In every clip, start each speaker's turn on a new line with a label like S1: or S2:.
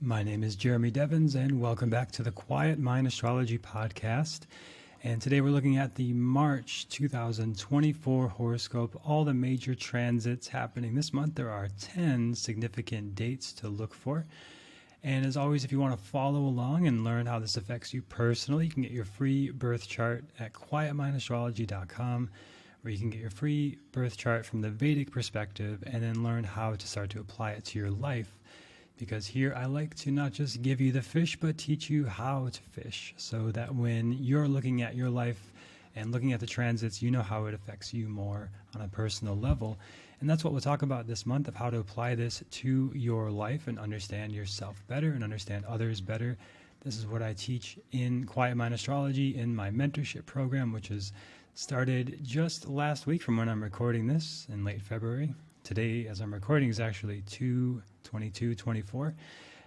S1: My name is Jeremy Devins, and welcome back to the Quiet Mind Astrology Podcast. And today we're looking at the March 2024 horoscope, all the major transits happening this month. There are 10 significant dates to look for. And as always, if you want to follow along and learn how this affects you personally, you can get your free birth chart at quietmindastrology.com, where you can get your free birth chart from the Vedic perspective and then learn how to start to apply it to your life. Because here I like to not just give you the fish, but teach you how to fish, so that when you're looking at your life and looking at the transits, you know how it affects you more on a personal level. And that's what we'll talk about this month, of how to apply this to your life and understand yourself better and understand others better. This is what I teach in Quiet Mind Astrology in my mentorship program, which has started just last week from when I'm recording this in late February. Today, as I'm recording, is actually 2/22/24,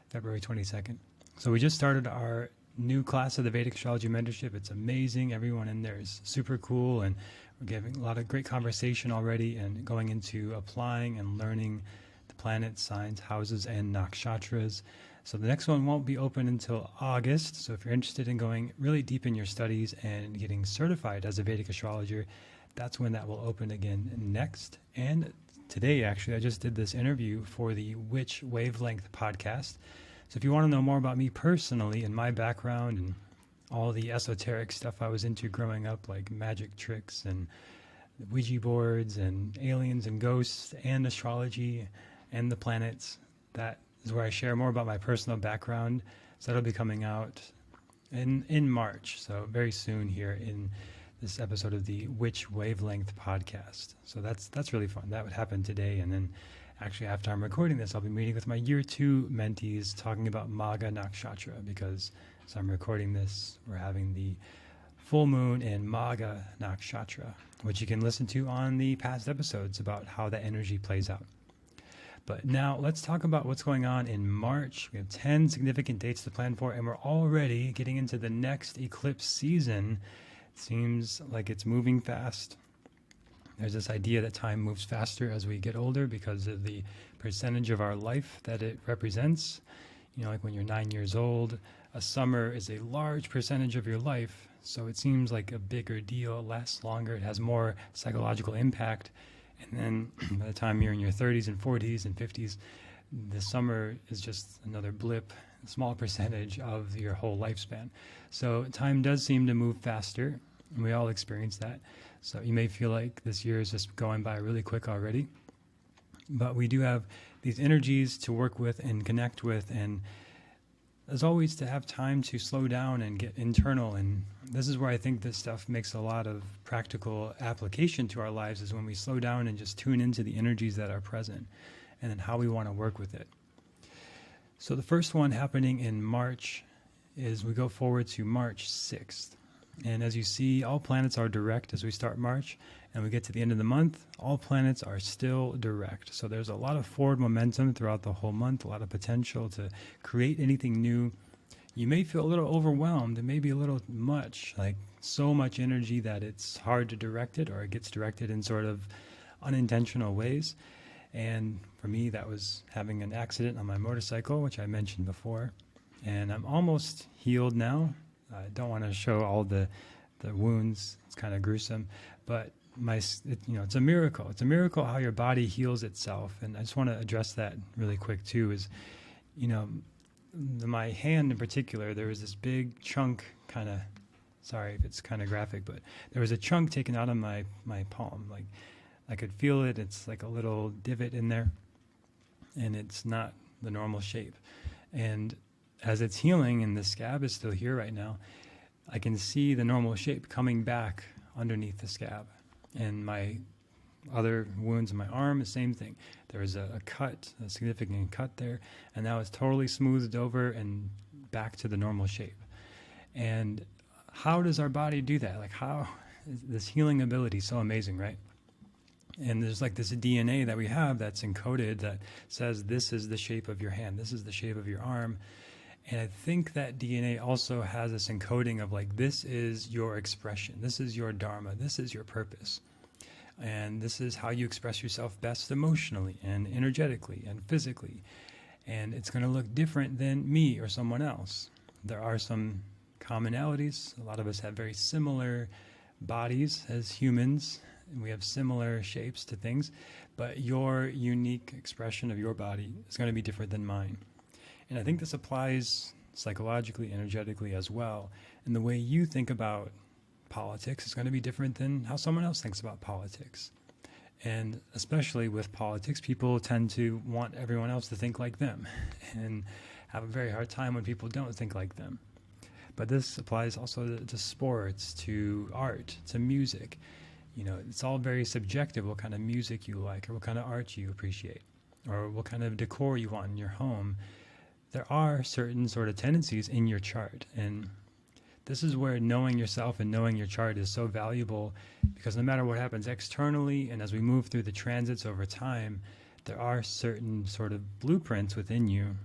S1: February 22nd. So we just started our new class of the Vedic Astrology Mentorship. It's amazing. Everyone in there is super cool, and we're giving a lot of great conversation already and going into applying and learning the planets, signs, houses, and nakshatras. So the next one won't be open until August. So if you're interested in going really deep in your studies and getting certified as a Vedic astrologer, that's when that will open again next. And today, actually, I just did this interview for the Which Wavelength podcast. So if you want to know more about me personally and my background and all the esoteric stuff I was into growing up, like magic tricks and Ouija boards and aliens and ghosts and astrology and the planets, that is where I share more about my personal background. So that'll be coming out in March, so very soon here in this episode of the Which Wavelength podcast. So that's really fun. That would happen today. And then actually after I'm recording this, I'll be meeting with my year 2 mentees talking about Magha Nakshatra, because as I'm recording this, we're having the full moon in Magha Nakshatra, which you can listen to on the past episodes about how that energy plays out. But now let's talk about what's going on in March. We have 10 significant dates to plan for, and we're already getting into the next eclipse season. Seems like it's moving fast. There's this idea that time moves faster as we get older because of the percentage of our life that it represents. You know, like when you're 9 years old, a summer is a large percentage of your life, so it seems like a bigger deal. It lasts longer, it has more psychological impact. And then by the time you're in your 30s and 40s and 50s, the summer is just another blip, a small percentage of your whole lifespan. So time does seem to move faster, and we all experience that. So you may feel like this year is just going by really quick already, but we do have these energies to work with and connect with, and as always, to have time to slow down and get internal. And this is where I think this stuff makes a lot of practical application to our lives, is when we slow down and just tune into the energies that are present and then how we want to work with it. So the first one happening in March is we go forward to March 6th. And as you see, all planets are direct as we start March, and we get to the end of the month, all planets are still direct. So there's a lot of forward momentum throughout the whole month, a lot of potential to create anything new. You may feel a little overwhelmed, it may be a little much, like so much energy that it's hard to direct it, or it gets directed in sort of unintentional ways. And for me, that was having an accident on my motorcycle, which I mentioned before. And I'm almost healed now. I don't want to show all the wounds. It's kind of gruesome. But it's a miracle. It's a miracle how your body heals itself. And I just want to address that really quick too, is, my hand in particular, there was this big chunk sorry if it's kind of graphic, but there was a chunk taken out of my palm. Like, I could feel it. It's like a little divot in there, and it's not the normal shape. And as it's healing and the scab is still here right now, I can see the normal shape coming back underneath the scab. And my other wounds in my arm, the same thing. There was a cut, a significant cut there, and now it's totally smoothed over and back to the normal shape. And how does our body do that? Like, how is this healing ability so amazing, right? And there's like this DNA that we have that's encoded that says this is the shape of your hand, this is the shape of your arm. And I think that DNA also has this encoding of like, this is your expression, this is your dharma, this is your purpose. And this is how you express yourself best emotionally and energetically and physically. and it's going to look different than me or someone else. There are some commonalities. A lot of us have very similar bodies as humans, and we have similar shapes to things, but your unique expression of your body is going to be different than mine. And I think this applies psychologically, energetically as well. And the way you think about politics is going to be different than how someone else thinks about politics. And especially with politics, people tend to want everyone else to think like them and have a very hard time when people don't think like them. But this applies also to sports, to art, to music. You know, it's all very subjective what kind of music you like, or what kind of art you appreciate, or what kind of decor you want in your home. There are certain sort of tendencies in your chart, and this is where knowing yourself and knowing your chart is so valuable, because no matter what happens externally and as we move through the transits over time, there are certain sort of blueprints within you.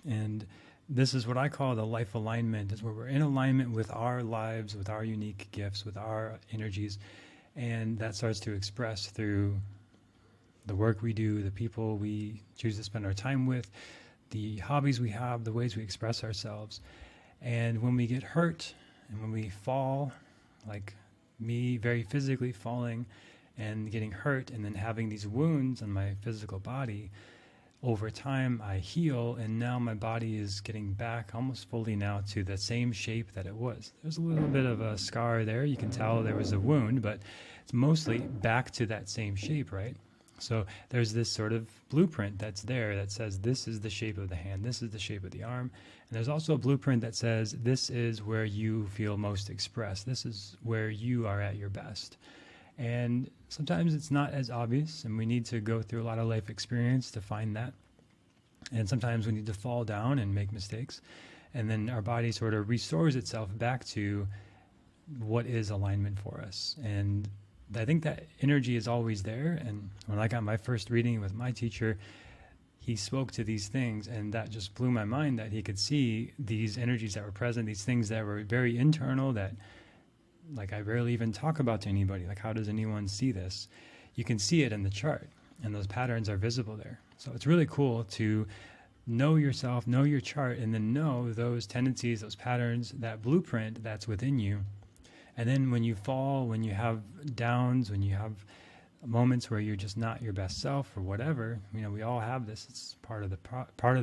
S1: And this is what I call the life alignment, is where we're in alignment with our lives, with our unique gifts, with our energies, and that starts to express through the work we do, the people we choose to spend our time with, the hobbies we have, the ways we express ourselves. And when we get hurt and when we fall, like me very physically falling and getting hurt and then having these wounds on my physical body, over time I heal, and now my body is getting back almost fully now to the same shape that it was. There's a little bit of a scar there. You can tell there was a wound, but it's mostly back to that same shape, right? So there's this sort of blueprint that's there that says this is the shape of the hand, this is the shape of the arm. And there's also a blueprint that says this is where you feel most expressed. This is where you are at your best. And sometimes it's not as obvious, and we need to go through a lot of life experience to find that. And sometimes we need to fall down and make mistakes. And then our body sort of restores itself back to what is alignment for us. And I think that energy is always there. And when I got my first reading with my teacher, he spoke to these things, and that just blew my mind, that he could see these energies that were present, these things that were very internal, that like I rarely even talk about to anybody. Like, how does anyone see this? You can see it in the chart, and those patterns are visible there. So it's really cool to know yourself, know your chart, and then know those tendencies, those patterns, that blueprint that's within you. And then when you fall, when you have downs, when you have moments where you're just not your best self or whatever, you know, we all have this. It's part of the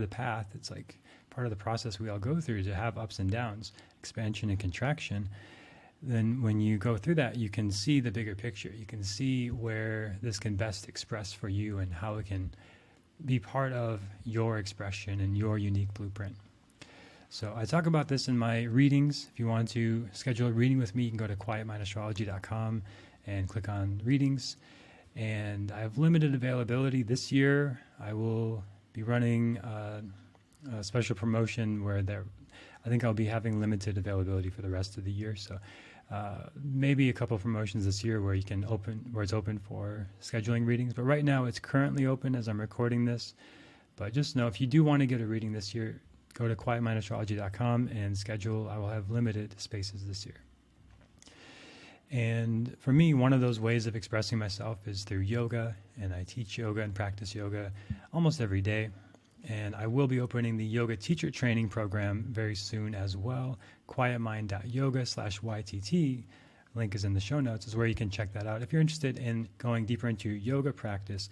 S1: path. It's like part of the process we all go through, to have ups and downs, expansion and contraction. Then when you go through that, you can see the bigger picture. You can see where this can best express for you and how it can be part of your expression and your unique blueprint. So I talk about this in my readings. If you want to schedule a reading with me, you can go to quietmindastrology.com and click on readings. And I have limited availability this year. I will be running a special promotion where I think I'll be having limited availability for the rest of the year. So maybe a couple of promotions this year where it's open for scheduling readings. But right now it's currently open as I'm recording this. But just know, if you do want to get a reading this year, go to quietmindastrology.com and schedule. I will have limited spaces this year. And for me, one of those ways of expressing myself is through yoga, and I teach yoga and practice yoga almost every day. And I will be opening the yoga teacher training program very soon as well. quietmind.yoga/YTT. Link is in the show notes, is where you can check that out if you're interested in going deeper into yoga practice,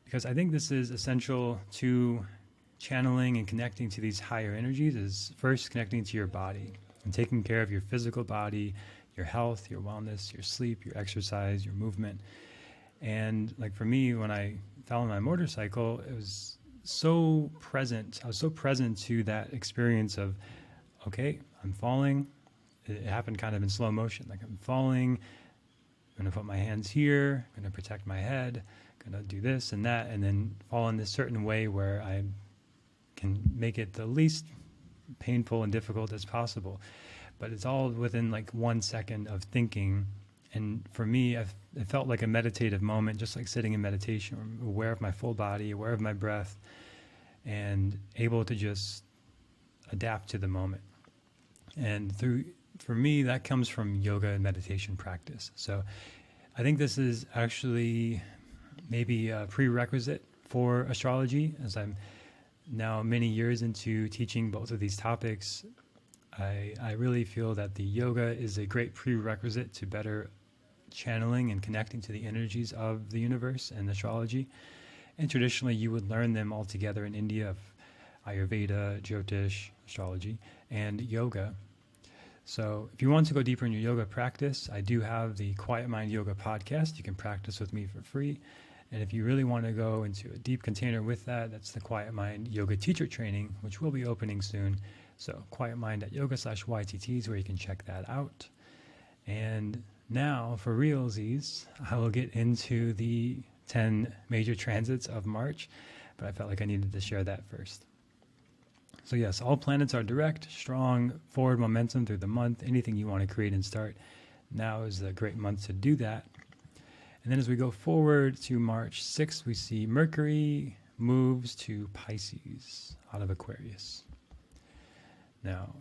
S1: because I think this is essential to channeling and connecting to these higher energies. Is first connecting to your body and taking care of your physical body, your health, your wellness, your sleep, your exercise, your movement. And like for me, when I fell on my motorcycle, it was so present. I was so present to that experience of, okay, I'm falling. It happened kind of in slow motion. Like, I'm falling, I'm going to put my hands here, I'm going to protect my head, I'm going to do this and that, and then fall in this certain way where I can make it the least painful and difficult as possible. But it's all within like 1 second of thinking. And for me, it felt like a meditative moment, just like sitting in meditation, aware of my full body, aware of my breath, and able to just adapt to the moment. And for me, that comes from yoga and meditation practice. So I think this is actually maybe a prerequisite for astrology, as I'm now many years into teaching both of these topics, I really feel that the yoga is a great prerequisite to better channeling and connecting to the energies of the universe and astrology. And traditionally, you would learn them all together in India of Ayurveda, jyotish, astrology, and yoga. So if you want to go deeper in your yoga practice, I do have the Quiet Mind Yoga podcast. You can practice with me for free. And if you really want to go into a deep container with that, that's the Quiet Mind Yoga Teacher Training, which will be opening soon. So quietmind.yoga/YTT is where you can check that out. And now for realsies, I will get into the 10 major transits of March, but I felt like I needed to share that first. So yes, all planets are direct, strong, forward momentum through the month. Anything you want to create and start, now is a great month to do that. And then as we go forward to March 6th, we see Mercury moves to Pisces out of Aquarius. Now,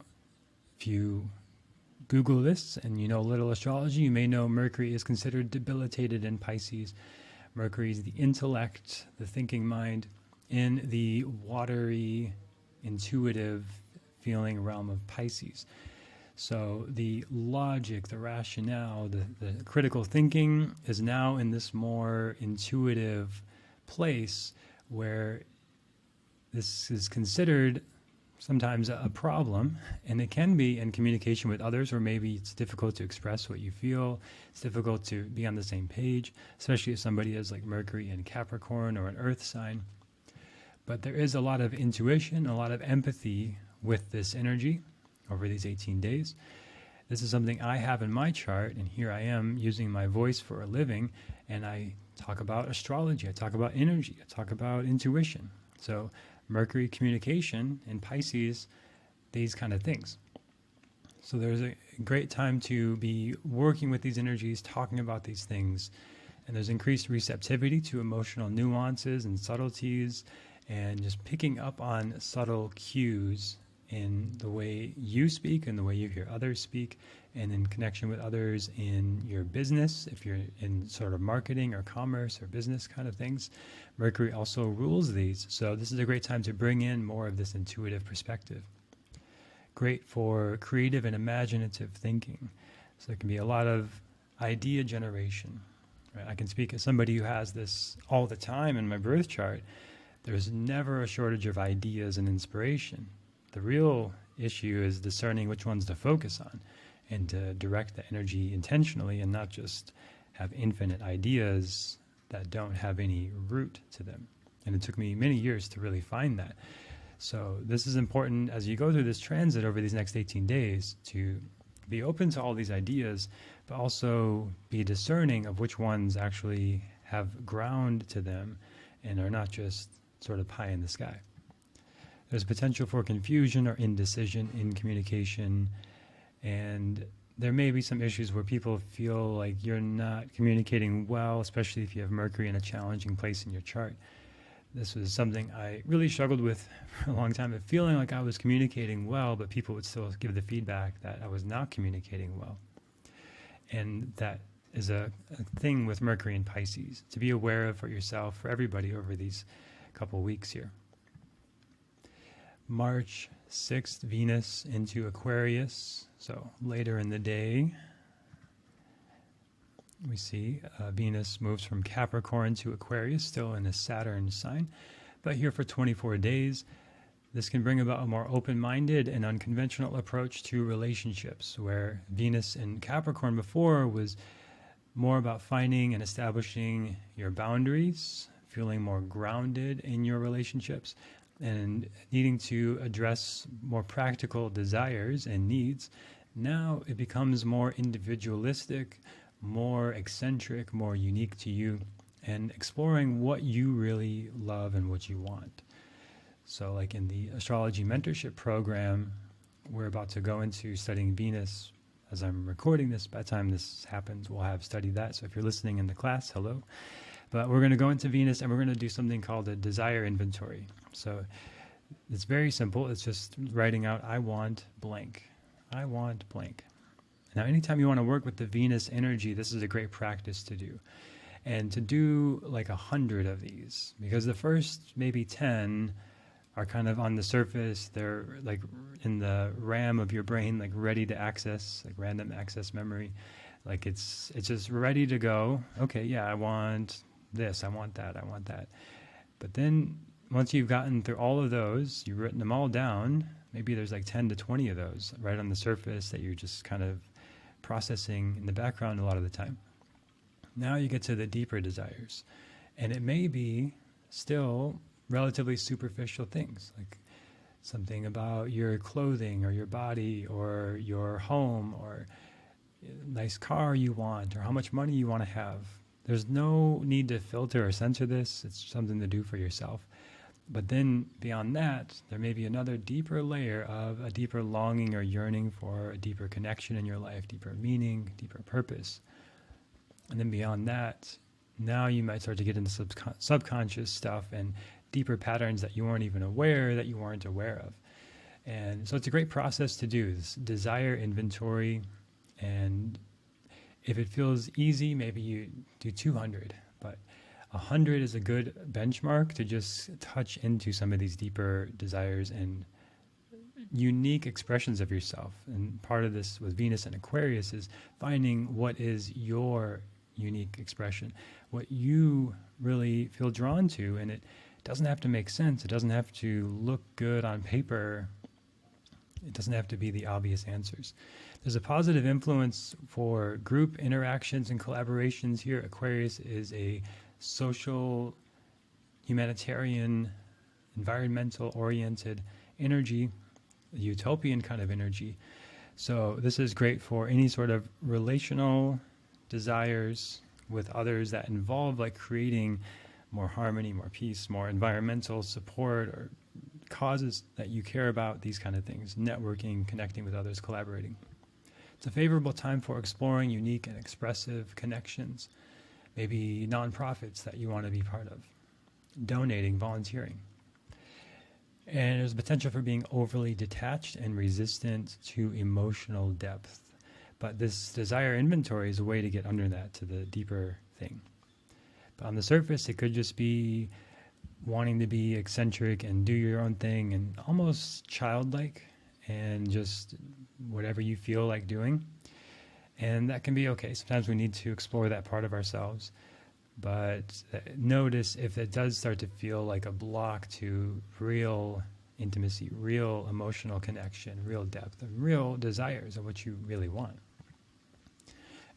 S1: if you Google this and you know a little astrology, you may know Mercury is considered debilitated in Pisces. Mercury is the intellect, the thinking mind, in the watery, intuitive feeling realm of Pisces. So the logic, the rationale, the critical thinking is now in this more intuitive place where this is considered sometimes a problem, and it can be in communication with others, or maybe it's difficult to express what you feel. It's difficult to be on the same page, especially if somebody is like Mercury in Capricorn or an earth sign. But there is a lot of intuition, a lot of empathy with this energy over these 18 days. This is something I have in my chart, and here I am using my voice for a living, and I talk about astrology, I talk about energy, I talk about intuition. So Mercury communication in Pisces, these kind of things. So there's a great time to be working with these energies, talking about these things, and there's increased receptivity to emotional nuances and subtleties, and just picking up on subtle cues in the way you speak and the way you hear others speak, and in connection with others in your business, if you're in sort of marketing or commerce or business kind of things. Mercury also rules these, so this is a great time to bring in more of this intuitive perspective. Great for creative and imaginative thinking. So there can be a lot of idea generation. Right? I can speak as somebody who has this all the time in my birth chart. There's never a shortage of ideas and inspiration. The real issue is discerning which ones to focus on and to direct the energy intentionally, and not just have infinite ideas that don't have any root to them. And it took me many years to really find that. So this is important as you go through this transit over these next 18 days, to be open to all these ideas, but also be discerning of which ones actually have ground to them and are not just sort of pie in the sky. There's potential for confusion or indecision in communication, and there may be some issues where people feel like you're not communicating well, especially if you have Mercury in a challenging place in your chart. This was something I really struggled with for a long time, of feeling like I was communicating well, but people would still give the feedback that I was not communicating well. And that is a thing with Mercury in Pisces, to be aware of for yourself, for everybody over these couple weeks here. March 6th, Venus into Aquarius. So later in the day, we see Venus moves from Capricorn to Aquarius, still in a Saturn sign, but here for 24 days. This can bring about a more open-minded and unconventional approach to relationships, where Venus in Capricorn before was more about finding and establishing your boundaries, feeling more grounded in your relationships, and needing to address more practical desires and needs. Now it becomes more individualistic, more eccentric, more unique to you, and exploring what you really love and what you want. So like in the Astrology Mentorship Program, we're about to go into studying Venus. As I'm recording this, by the time this happens, we'll have studied that. So if you're listening in the class, hello. But we're going to go into Venus, and we're going to do something called a desire inventory. So it's very simple. It's just writing out, I want blank. I want blank. Now, anytime you want to work with the Venus energy, this is a great practice to do. And to do like 100 of these, because the first maybe 10 are kind of on the surface. They're like in the RAM of your brain, like ready to access, like random access memory. Like it's just ready to go. Okay, yeah, I want this, I want that, I want that. But then once you've gotten through all of those, you've written them all down, maybe there's like 10 to 20 of those right on the surface that you're just kind of processing in the background a lot of the time. Now you get to the deeper desires. And it may be still relatively superficial things, like something about your clothing or your body or your home or a nice car you want or how much money you want to have. There's no need to filter or censor this. It's something to do for yourself. But then beyond that, there may be another deeper layer of a deeper longing or yearning for a deeper connection in your life, deeper meaning, deeper purpose. And then beyond that, now you might start to get into subconscious stuff and deeper patterns that you weren't even aware that you weren't aware of. And so it's a great process to do, this desire inventory. And if it feels easy, maybe you do 200, but 100 is a good benchmark to just touch into some of these deeper desires and unique expressions of yourself. And part of this with Venus and Aquarius is finding what is your unique expression, what you really feel drawn to. And it doesn't have to make sense. It doesn't have to look good on paper. It doesn't have to be the obvious answers. There's a positive influence for group interactions and collaborations here. Aquarius is a social, humanitarian, environmental-oriented energy, a utopian kind of energy. So this is great for any sort of relational desires with others that involve like creating more harmony, more peace, more environmental support or causes that you care about, these kind of things, networking, connecting with others, collaborating. It's a favorable time for exploring unique and expressive connections, maybe nonprofits that you want to be part of, donating, volunteering. And there's potential for being overly detached and resistant to emotional depth. But this desire inventory is a way to get under that, to the deeper thing. But on the surface, it could just be wanting to be eccentric and do your own thing and almost childlike and just whatever you feel like doing. And that can be okay. Sometimes we need to explore that part of ourselves. But notice if it does start to feel like a block to real intimacy, real emotional connection, real depth, and real desires of what you really want.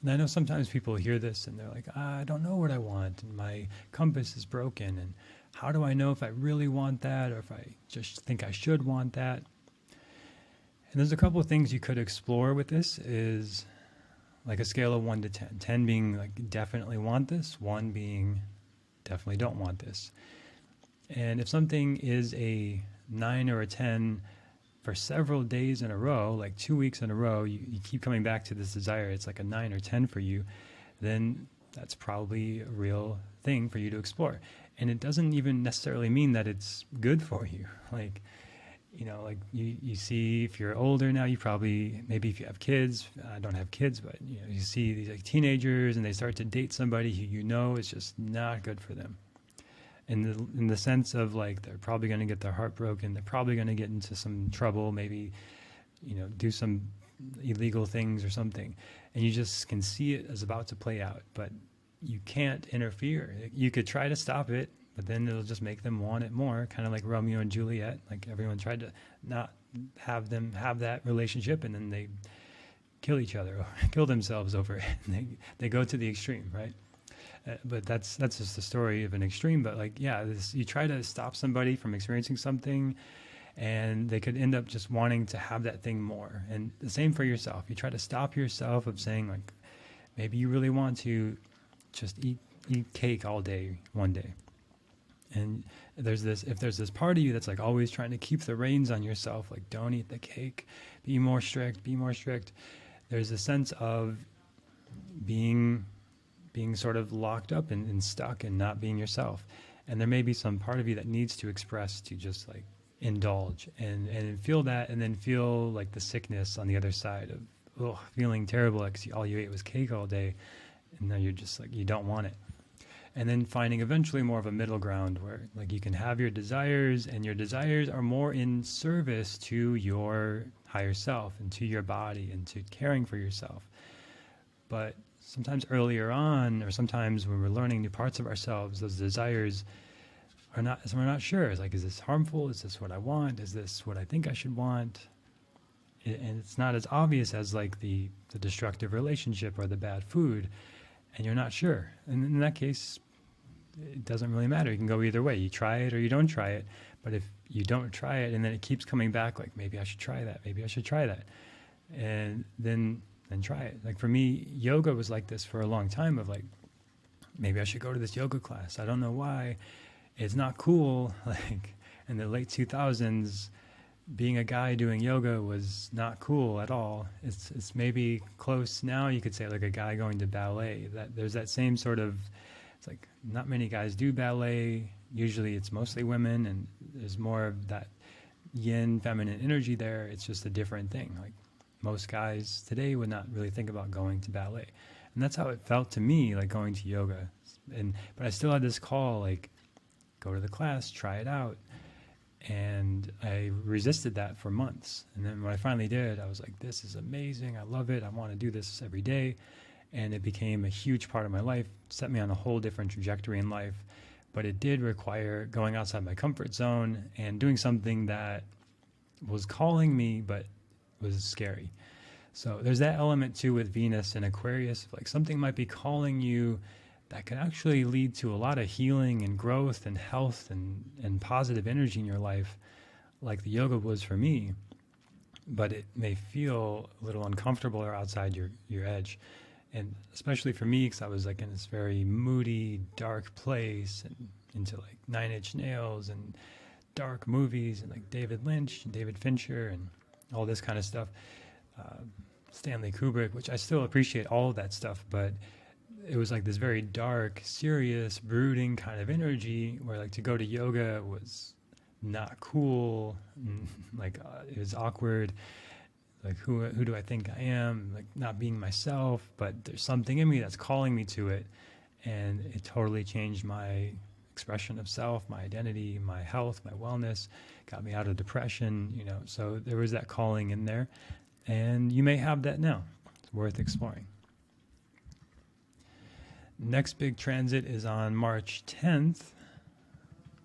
S1: And I know sometimes people hear this and they're like, I don't know what I want, and my compass is broken, and how do I know if I really want that or if I just think I should want that? And there's a couple of things you could explore with this is like a scale of 1 to 10. 10 being like definitely want this, 1 being definitely don't want this. And if something is a 9 or a 10 for several days in a row, like 2 weeks in a row, you keep coming back to this desire, it's like a 9 or 10 for you, then that's probably a real thing for you to explore. And it doesn't even necessarily mean that it's good for you. Like, you know, like you see, if you're older now, you probably, maybe if you have kids, I don't have kids, but you know, you see these like teenagers and they start to date somebody who you know is just not good for them. In the sense of like, they're probably going to get their heart broken. They're probably going to get into some trouble, maybe, you know, do some illegal things or something. And you just can see it as about to play out, but you can't interfere. You could try to stop it, but then it'll just make them want it more, kind of like Romeo and Juliet. Like everyone tried to not have them have that relationship, and then they kill each other, or kill themselves over it. And they go to the extreme, right? But that's just the story of an extreme. But like, yeah, you try to stop somebody from experiencing something, and they could end up just wanting to have that thing more. And the same for yourself. You try to stop yourself of saying like, maybe you really want to just eat cake all day one day. And if there's this part of you that's like always trying to keep the reins on yourself, like don't eat the cake, be more strict. There's a sense of being sort of locked up and stuck and not being yourself. And there may be some part of you that needs to express, to just like indulge and feel that, and then feel like the sickness on the other side of feeling terrible, like all you ate was cake all day, and then you're just like, you don't want it. and then finding eventually more of a middle ground where like you can have your desires, and your desires are more in service to your higher self and to your body and to caring for yourself. But sometimes earlier on, or sometimes when we're learning new parts of ourselves, those desires are not, so we're not sure. It's like, is this harmful? Is this what I want? Is this what I think I should want? And it's not as obvious as like the destructive relationship or the bad food, and you're not sure. And in that case, it doesn't really matter. You can go either way. You try it or you don't try it. But if you don't try it and then it keeps coming back, like maybe I should try that, maybe I should try that, and then try it. Like for me, yoga was like this for a long time of like, maybe I should go to this yoga class. I don't know why. It's not cool. Like in the late 2000s, being a guy doing yoga was not cool at all. It's maybe close now, you could say, like a guy going to ballet. That there's that same sort of, it's like not many guys do ballet. Usually it's mostly women, and there's more of that yin feminine energy there. It's just a different thing. Like most guys today would not really think about going to ballet. And that's how it felt to me, like going to yoga. But I still had this call, like, go to the class, try it out. And I resisted that for months. And then when I finally did, I was like, this is amazing. I love it. I want to do this every day. And it became a huge part of my life, set me on a whole different trajectory in life. But it did require going outside my comfort zone and doing something that was calling me, but was scary. So there's that element too with Venus and Aquarius. Like something might be calling you that can actually lead to a lot of healing and growth and health and positive energy in your life, like the yoga was for me. But it may feel a little uncomfortable or outside your edge. And especially for me, because I was like in this very moody, dark place and into like 9 Inch Nails and dark movies and like David Lynch and David Fincher and all this kind of stuff. Stanley Kubrick, which I still appreciate all of that stuff, but it was like this very dark, serious, brooding kind of energy where like to go to yoga was not cool, like it was awkward. Like who do I think I am? Like not being myself, but there's something in me that's calling me to it, and it totally changed my expression of self, my identity, my health, my wellness, got me out of depression, you know. So there was that calling in there, and you may have that now. It's worth exploring. Next big transit is on March 10th.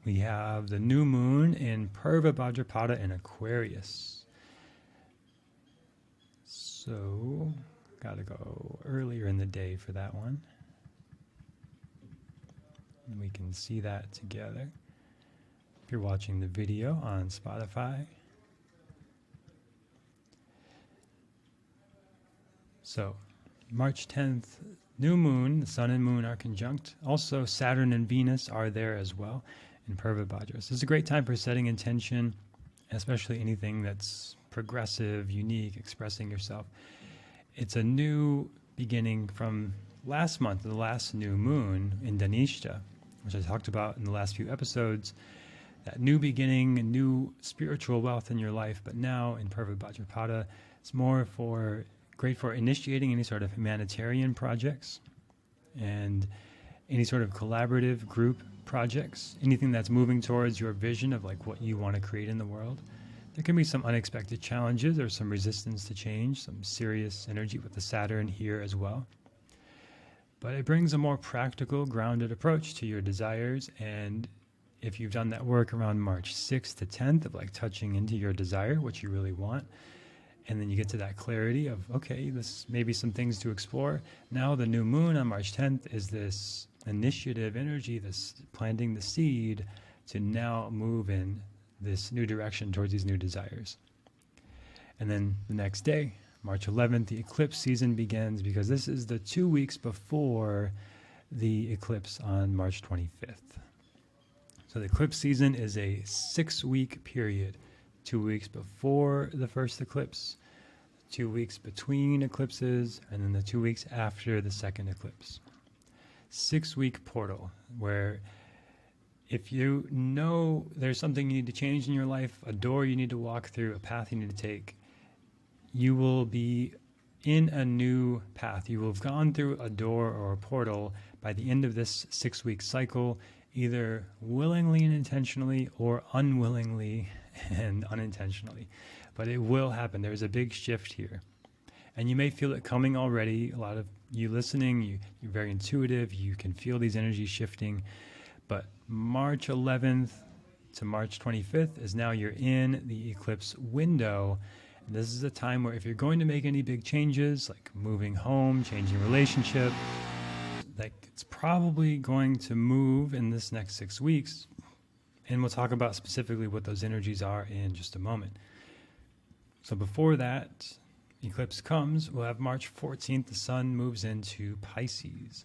S1: We have the new moon in Purva Bhadrapada in Aquarius. So, got to go earlier in the day for that one. And we can see that together. If you're watching the video on Spotify. So, March 10th, new moon, the sun and moon are conjunct. Also, Saturn and Venus are there as well in Purva Bhadra. So it's a great time for setting intention, especially anything that's progressive, unique, expressing yourself. It's a new beginning from last month, the last new moon in Dhanishta, which I talked about in the last few episodes. That new beginning, a new spiritual wealth in your life, but now in Purva Bhadrapada, it's more great for initiating any sort of humanitarian projects and any sort of collaborative group projects, anything that's moving towards your vision of like what you want to create in the world. There can be some unexpected challenges or some resistance to change, some serious energy with the Saturn here as well. But it brings a more practical, grounded approach to your desires. And if you've done that work around March 6th to 10th of like touching into your desire, what you really want, and then you get to that clarity of, okay, this may be some things to explore. Now the new moon on March 10th is this initiative energy, this planting the seed to now move in this new direction towards these new desires. And then the next day, March 11th, the eclipse season begins, because this is the 2 weeks before the eclipse on March 25th. So the eclipse season is a 6-week period, 2 weeks before the first eclipse, 2 weeks between eclipses, and then the 2 weeks after the second eclipse. 6-week portal where if you know there's something you need to change in your life, a door you need to walk through, a path you need to take, you will be in a new path. You will have gone through a door or a portal, by the end of this 6-week cycle, either willingly and intentionally or unwillingly and unintentionally. But it will happen. There's a big shift here. And you may feel it coming already. A lot of you listening, you're very intuitive. You can feel these energies shifting. But March 11th to March 25th is now you're in the eclipse window. And this is a time where if you're going to make any big changes, like moving home, changing relationship, like it's probably going to move in this next 6 weeks. And we'll talk about specifically what those energies are in just a moment. So before that eclipse comes, we'll have March 14th, the sun moves into Pisces.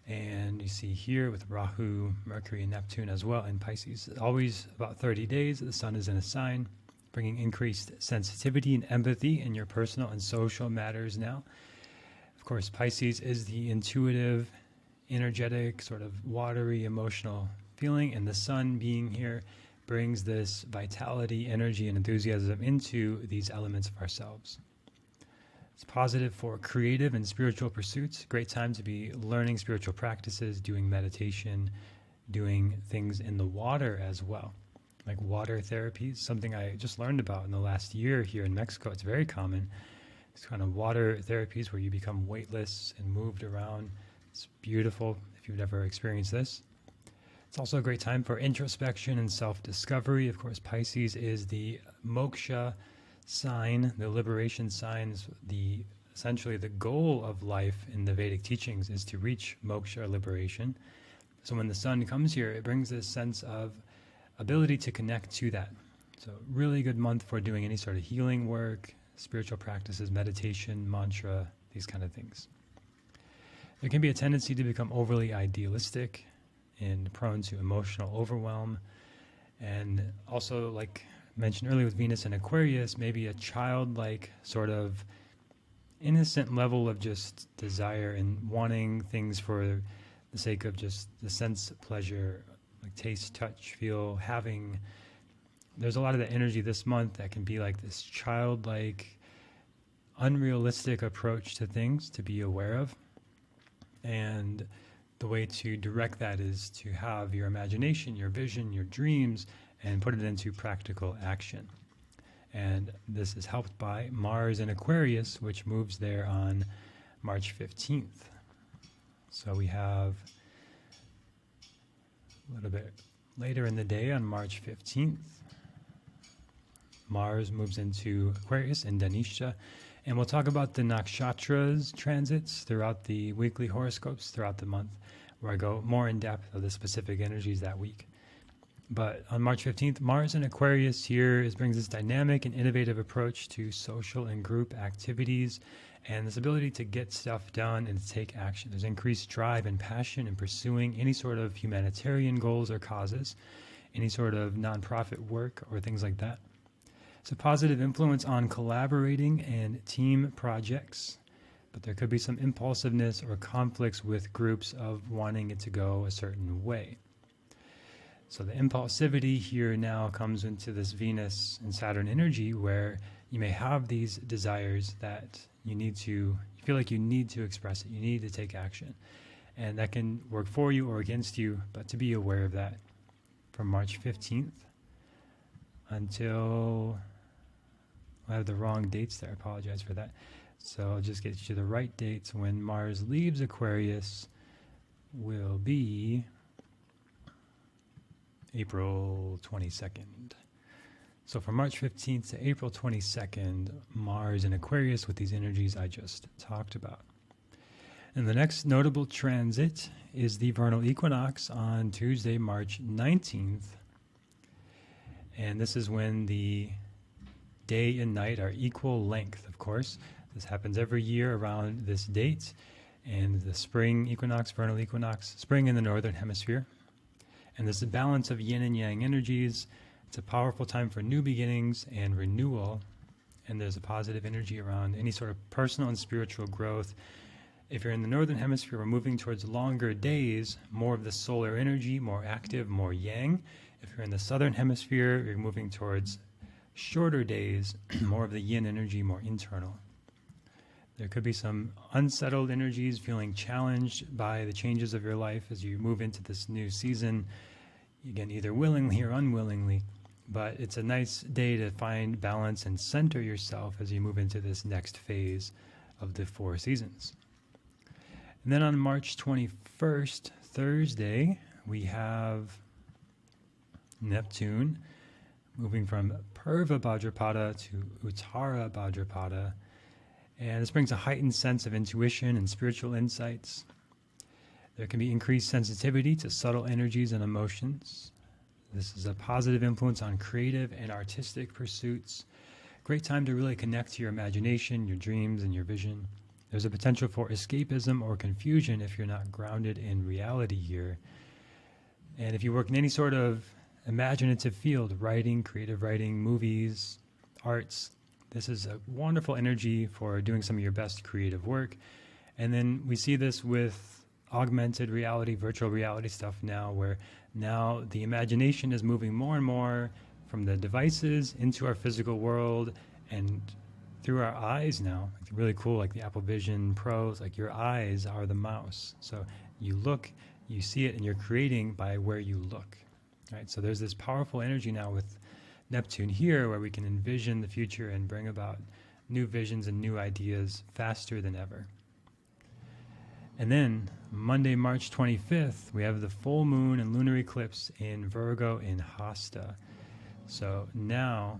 S1: And you see here with Rahu, Mercury, and Neptune as well in Pisces. Always about 30 days, the sun is in a sign, bringing increased sensitivity and empathy in your personal and social matters now. Of course, Pisces is the intuitive, energetic, sort of watery, emotional feeling, and the sun being here brings this vitality, energy, and enthusiasm into these elements of ourselves. It's positive for creative and spiritual pursuits. Great time to be learning spiritual practices, doing meditation, doing things in the water as well, like water therapies, something I just learned about in the last year here in Mexico. It's very common. It's kind of water therapies where you become weightless and moved around. It's beautiful if you've never experienced this. It's also a great time for introspection and self-discovery. Of course, Pisces is the moksha sign, the liberation signs. Essentially the goal of life in the Vedic teachings is to reach moksha, liberation. So when the sun comes here, it brings this sense of ability to connect to that. So really good month for doing any sort of healing work, spiritual practices, meditation, mantra, these kind of things. There can be a tendency to become overly idealistic and prone to emotional overwhelm. And also, like mentioned earlier with Venus and Aquarius, maybe a childlike sort of innocent level of just desire and wanting things for the sake of just the sense of pleasure, like taste, touch, feel, having. There's a lot of the energy this month that can be like this childlike, unrealistic approach to things to be aware of. And the way to direct that is to have your imagination, your vision, your dreams, and put it into practical action. And this is helped by Mars in Aquarius, which moves there on March 15th. So we have a little bit later in the day on March 15th, Mars moves into Aquarius in Dhanisha. And we'll talk about the nakshatras transits throughout the weekly horoscopes throughout the month, where I go more in depth of the specific energies that week. But on March 15th, Mars in Aquarius here brings this dynamic and innovative approach to social and group activities and this ability to get stuff done and to take action. There's increased drive and passion in pursuing any sort of humanitarian goals or causes, any sort of nonprofit work or things like that. It's a positive influence on collaborating and team projects, but there could be some impulsiveness or conflicts with groups of wanting it to go a certain way. So the impulsivity here now comes into this Venus and Saturn energy where you may have these desires that you feel like you need to express it, you need to take action. And that can work for you or against you, but to be aware of that from March 15th until, I have the wrong dates there, I apologize for that. So I'll just get you the right dates. When Mars leaves Aquarius will be April 22nd. So from March 15th to April 22nd, Mars in Aquarius with these energies I just talked about. And the next notable transit is the Vernal Equinox on Tuesday, March 19th. And this is when the day and night are equal length, of course. This happens every year around this date. And the spring equinox, vernal equinox, spring in the northern hemisphere. And this is a balance of yin and yang energies. It's a powerful time for new beginnings and renewal. And there's a positive energy around any sort of personal and spiritual growth. If you're in the northern hemisphere, we're moving towards longer days, more of the solar energy, more active, more yang. If you're in the southern hemisphere, you're moving towards shorter days, more of the yin energy, more internal. There could be some unsettled energies, feeling challenged by the changes of your life as you move into this new season, again, either willingly or unwillingly. But it's a nice day to find balance and center yourself as you move into this next phase of the 4 seasons. And then on March 21st, Thursday, we have Neptune moving from Purva Bhadrapada to Uttara Bhadrapada. And this brings a heightened sense of intuition and spiritual insights. There can be increased sensitivity to subtle energies and emotions. This is a positive influence on creative and artistic pursuits. Great time to really connect to your imagination, your dreams, and your vision. There's a potential for escapism or confusion if you're not grounded in reality here. And if you work in any sort of imaginative field, writing, creative writing, movies, arts, this is a wonderful energy for doing some of your best creative work. And then we see this with augmented reality, virtual reality stuff now, where now the imagination is moving more and more from the devices into our physical world and through our eyes now. It's really cool, like the Apple Vision Pros, like your eyes are the mouse. So you look, you see it, and you're creating by where you look. Right? So there's this powerful energy now with Neptune here where we can envision the future and bring about new visions and new ideas faster than ever. And then Monday, March 25th, we have the full moon and lunar eclipse in Virgo in Hasta. So now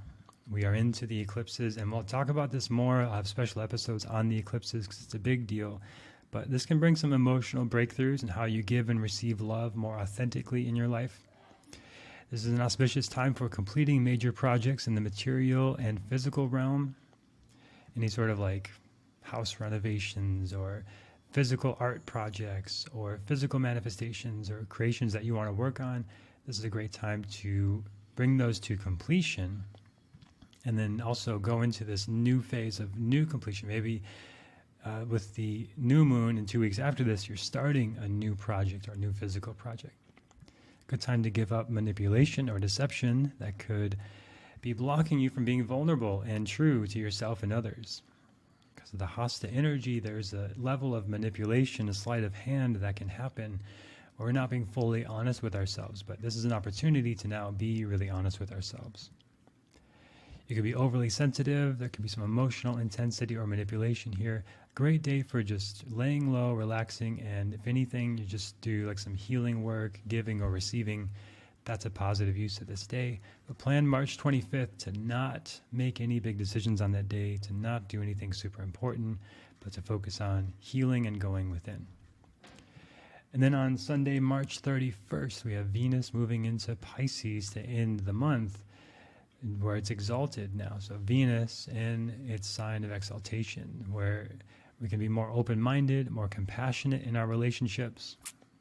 S1: we are into the eclipses, and we'll talk about this more. I'll have special episodes on the eclipses because it's a big deal. But this can bring some emotional breakthroughs in how you give and receive love more authentically in your life. This is an auspicious time for completing major projects in the material and physical realm. Any sort of like house renovations or physical art projects or physical manifestations or creations that you want to work on. This is a great time to bring those to completion and then also go into this new phase of new completion. Maybe with the new moon in 2 weeks after this, you're starting a new project or a new physical project. Good time to give up manipulation or deception that could be blocking you from being vulnerable and true to yourself and others. Because of the Hasta energy, there's a level of manipulation, a sleight of hand that can happen where we're not being fully honest with ourselves. But this is an opportunity to now be really honest with ourselves. You could be overly sensitive. There could be some emotional intensity or manipulation here. Great day for just laying low, relaxing, and if anything, you just do like some healing work, giving or receiving. That's a positive use of this day. But plan March 25th to not make any big decisions on that day, to not do anything super important, but to focus on healing and going within. And then on Sunday, March 31st, we have Venus moving into Pisces to end the month, where it's exalted now. So Venus in its sign of exaltation, where we can be more open-minded, more compassionate in our relationships.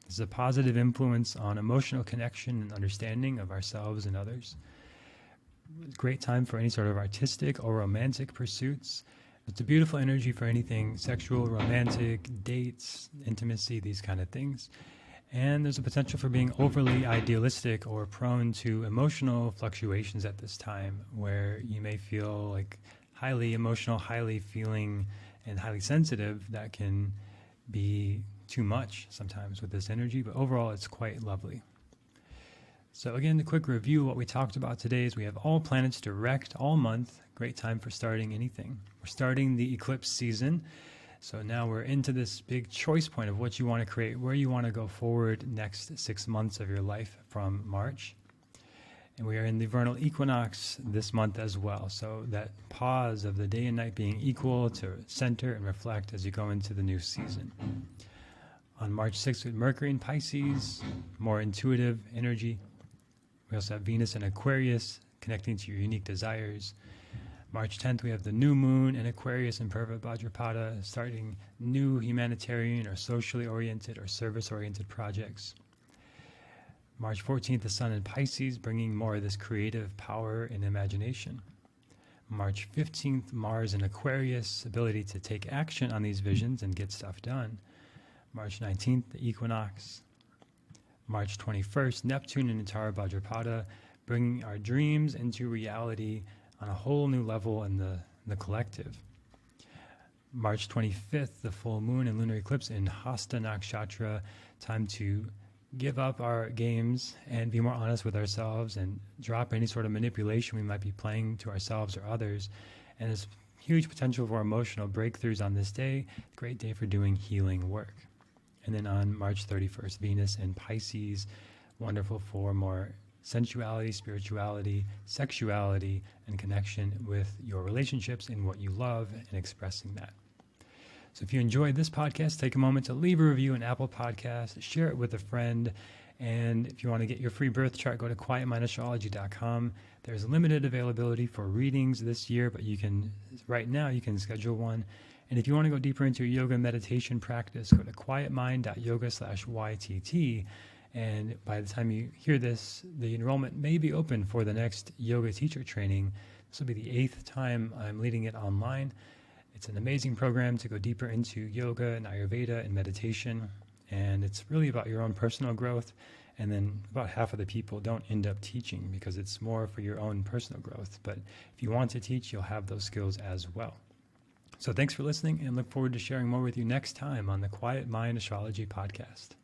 S1: This is a positive influence on emotional connection and understanding of ourselves and others. Great time for any sort of artistic or romantic pursuits. It's a beautiful energy for anything sexual, romantic, dates, intimacy, these kind of things. And there's a potential for being overly idealistic or prone to emotional fluctuations at this time, where you may feel like highly emotional, highly feeling, and highly sensitive. That can be too much sometimes with this energy, but overall it's quite lovely. So again, a quick review of what we talked about today is we have all planets direct all month. Great time for starting anything. We're starting the eclipse season. So now we're into this big choice point of what you want to create, where you want to go forward next 6 months of your life from March. And we are in the Vernal Equinox this month as well. So that pause of the day and night being equal to center and reflect as you go into the new season. On March 6th with Mercury in Pisces, more intuitive energy. We also have Venus in Aquarius, connecting to your unique desires. March 10th, we have the new moon in Aquarius and Purva Bhadrapada, starting new humanitarian or socially oriented or service-oriented projects. March 14th, the sun in Pisces, bringing more of this creative power and imagination. March 15th, Mars in Aquarius, ability to take action on these visions and get stuff done. March 19th, the equinox. March 21st, Neptune in Uttara Bhadrapada, bringing our dreams into reality on a whole new level in the collective. March 25th, the full moon and lunar eclipse in Hasta Nakshatra. Time to give up our games and be more honest with ourselves and drop any sort of manipulation we might be playing to ourselves or others. And there's huge potential for emotional breakthroughs on this day. Great day for doing healing work. And then on March 31st, Venus in Pisces. Wonderful for more sensuality, spirituality, sexuality, and connection with your relationships and what you love and expressing that. So if you enjoyed this podcast, take a moment to leave a review on Apple Podcasts, share it with a friend, and if you want to get your free birth chart, go to quietmindastrology.com. There's limited availability for readings this year, but right now you can schedule one. And if you want to go deeper into your yoga and meditation practice, go to quietmind.yoga/YTT. And by the time you hear this, the enrollment may be open for the next yoga teacher training. This will be the 8th time I'm leading it online. It's an amazing program to go deeper into yoga and Ayurveda and meditation. And it's really about your own personal growth. And then about half of the people don't end up teaching because it's more for your own personal growth. But if you want to teach, you'll have those skills as well. So thanks for listening, and look forward to sharing more with you next time on the Quiet Mind Astrology Podcast.